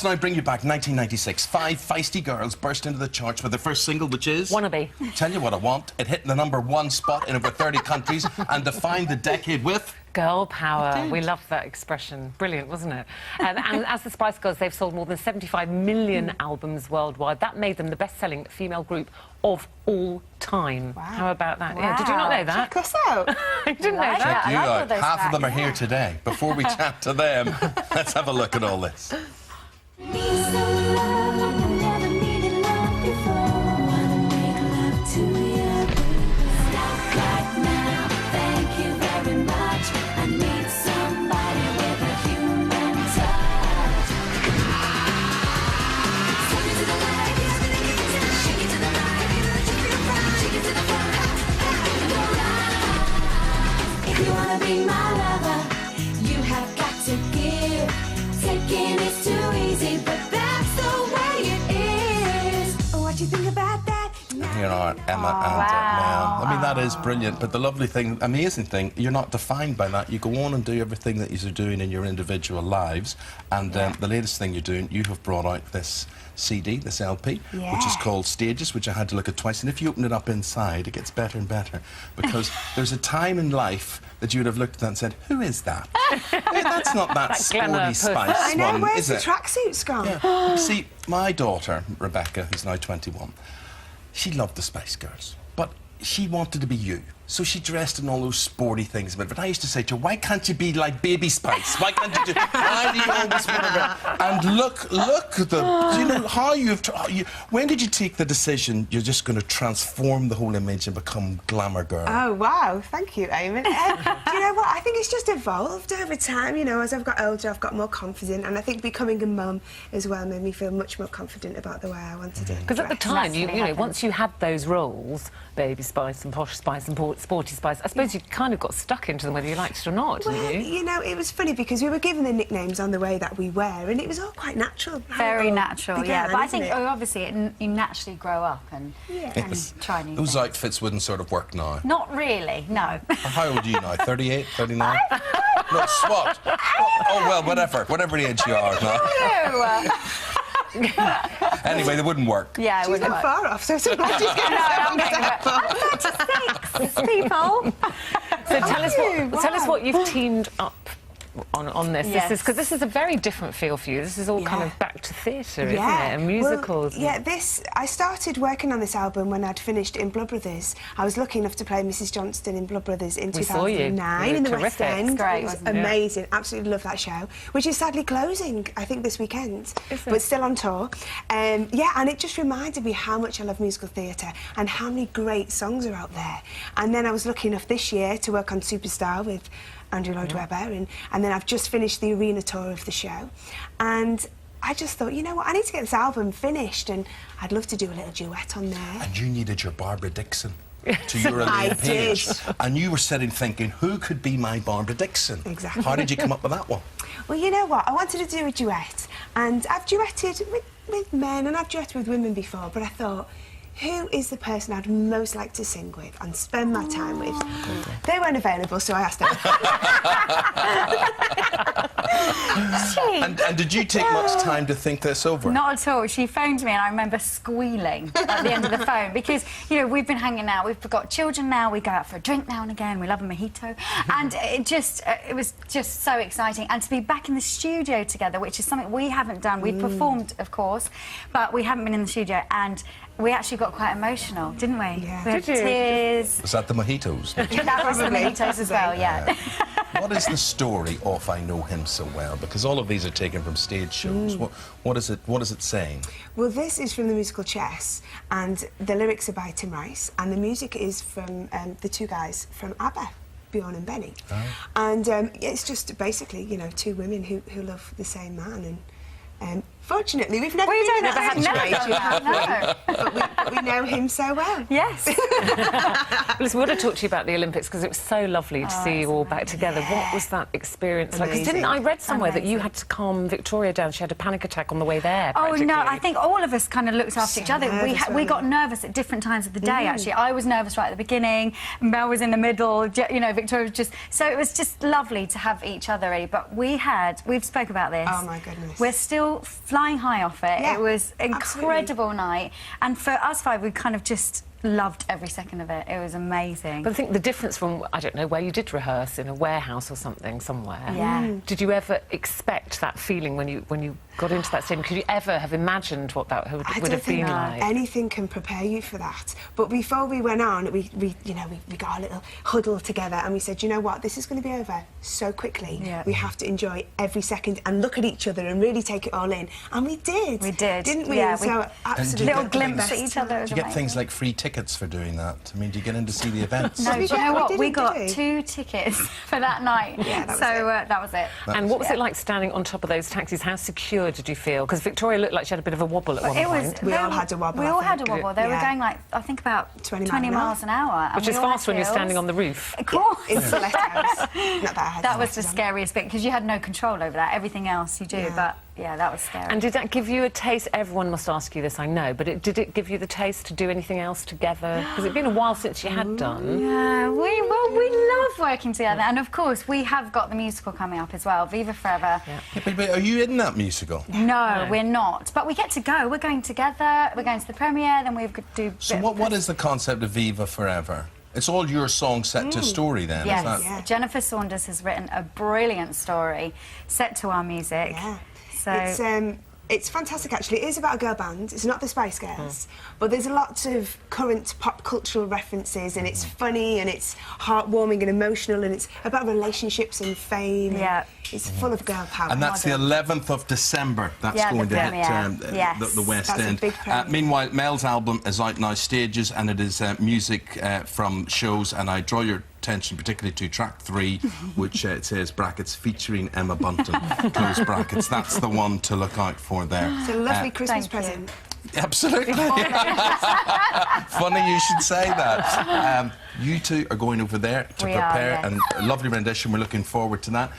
Let's now bring you back 1996. 5 feisty girls burst into the charts with their first single, which is... Wannabe. Tell you what I want. It hit the #1 spot in over 30 countries and defined the decade with... Girl power. We loved that expression. Brilliant, wasn't it? And as the Spice Girls, they've sold more than 75 million albums worldwide. That made them the best-selling female group of all time. Wow. How about that? Wow. Yeah. Did you not know that? Check us out. I didn't know that. You know, half of them are here today. Before we chat to them, let's have a look at all this. Be my lover, you have got to give. Taking is too easy, but that's the way it is. What do you think about that? Here are Emma and Mel. I mean, that is brilliant, but the lovely thing, amazing thing, you're not defined by that. You go on and do everything that you're doing in your individual lives, and the latest thing you're doing, you have brought out this CD, this LP, which is called Stages, which I had to look at twice, and if you open it up inside, it gets better and better, because there's a time in life that you would have looked at that and said, who is that? That's not that sporty Spice I know, one, where's is the it? tracksuits gone? Yeah. See, my daughter, Rebecca, who's now 21, she loved the Spice Girls, but she wanted to be you. So she dressed in all those sporty things. But I used to say to her, why can't you be like Baby Spice? Why can't you why do you always want to... And look at the... Do you know how when did you take the decision you're just going to transform the whole image and become glamour girl? Oh, wow. Thank you, Eamon. Do you know what? I think it's just evolved over time. You know, as I've got older, I've got more confident. And I think becoming a mum as well made me feel much more confident about the way I wanted to Because at the time, you know, once you had those roles, Baby Spice and Posh Spice and Sporty Spice, I suppose you kind of got stuck into them whether you liked it or not, didn't you? You know, it was funny because we were given the nicknames on the way that we were, and it was all quite natural. Very natural, began, yeah. But I think, it? obviously, you naturally grow up and try new Those things. outfits wouldn't sort of work now. Not really, no. How old are you now? 38, 39? No, what? Oh, well, whatever age you are now. Anyway, they wouldn't work. Yeah, it She's wouldn't not work. far off, so somebody's going to I'm 36, people. So tell us what you've teamed up on this. Yes. Because this is a very different feel for you. This is all kind of back to theatre, isn't it? And musicals. Well, I started working on this album when I'd finished in Blood Brothers. I was lucky enough to play Mrs Johnston in Blood Brothers in 2009 in the West End. It's great, it was wasn't it? amazing. Absolutely love that show, which is sadly closing, I think, this weekend, but still on tour. Yeah, and it just reminded me how much I love musical theatre and how many great songs are out there. And then I was lucky enough this year to work on Superstar with Andrew Lloyd Webber, and then I've just finished the arena tour of the show, and I just thought, you know what, I need to get this album finished, and I'd love to do a little duet on there. And you needed your Barbara Dixon to your Elaine Page. And you were sitting thinking, who could be my Barbara Dixon? Exactly. How did you come up with that one? Well, you know what, I wanted to do a duet, and I've duetted with men and I've duetted with women before, but I thought, who is the person I'd most like to sing with and spend my time with? They weren't available, so I asked them. And did you take much time to think this over? Not at all. She phoned me and I remember squealing at the end of the phone because, you know, we've been hanging out, we've got children now, we go out for a drink now and again, we love a mojito, and it was just so exciting. And to be back in the studio together, which is something we haven't done. We've performed, of course, but we haven't been in the studio, and we actually got quite emotional, didn't we? Yeah. We had tears. Was that the mojitos? That was the mojitos as well, yeah. What is the story of I Know Him So Well? Because all of these are taken from stage shows. What is it saying? Well, this is from the musical Chess, and the lyrics are by Tim Rice, and the music is from the two guys from ABBA, Bjorn and Benny. Oh. And it's just basically, you know, two women who love the same man, and fortunately, we've never been in that situation, have we? But we know him so well. Yes. Listen, we want to talk to you about the Olympics because it was so lovely to see you all back together. What was that experience like? Because I read somewhere that you had to calm Victoria down. She had a panic attack on the way there. Oh no, I think all of us kind of looked after each other. We got nervous at different times of the day. Actually, I was nervous right at the beginning. Mel was in the middle. You know, Victoria was just. So it was just lovely to have each other ready. But we've spoke about this. Oh my goodness. We're still still flying high off it. Yeah, It was incredible absolutely. night. And for us five, we kind of just loved every second of it. It was amazing. But I think the difference from, I don't know, where you did rehearse in a warehouse or something somewhere. Yeah. Did you ever expect that feeling when you got into that scene? Could you ever have imagined what that would I have don't been think like? anything can prepare you for that. But before we went on, we got a little huddle together and we said, you know what, this is going to be over so quickly. Yeah. We have to enjoy every second and look at each other and really take it all in. And we did. We did. Didn't we? Yeah, And so And absolutely. do you Little get glimpse things- at each other. Do you get things like free tickets for doing that? I mean, do you get in to see the events? No, we do you get- know we what? didn't, We did got we? 2 tickets for that night. Yeah, that was so it. that was it. And what was Yeah. it like standing on top of those taxis? How secure did you feel? Because Victoria looked like she had a bit of a wobble at one It point. was. We they all were- had a wobble, We I all had a think. wobble. They were Yeah. going like, I think about 20 miles an hour. and Which we is all had fast when you're heels. standing on the roof. Of course. In stilettos. Not that I had That was the stilettos on. scariest bit because you had no control over that. Everything else you do, Yeah. but yeah, that was scary. And did that give you a taste? Everyone must ask you this, I know, but did it give you the taste to do anything else together? Because it'd been a while since you had done. yeah, we love working together, and of course we have got the musical coming up as well, Viva Forever. Yeah. Yeah, but are you in that musical? No, we're not, but we get to go. We're going together. We're going to the premiere, then we do. So what is the concept of Viva Forever? It's all your songs set to a story then, Yes, is that? Yeah. Jennifer Saunders has written a brilliant story set to our music. Yeah. So It's fantastic, actually. It is about a girl band. It's not the Spice Girls, but there's lots of current pop cultural references, and it's funny, and it's heartwarming and emotional, and it's about relationships and fame. Yeah. And it's full of girl power. And that's the 11th of December. That's Yeah, the going to hit premiere. Yes. the West That's a End. big premiere. Meanwhile, Mel's album is out now, stages, and it is music from shows. And I draw your attention particularly to track 3, which it says brackets featuring Emma Bunton, close brackets. That's the one to look out for there. It's a lovely Christmas thank you. present. Absolutely. Funny you should say that. You two are going over there to We are, prepare yes. and a lovely rendition. We're looking forward to that.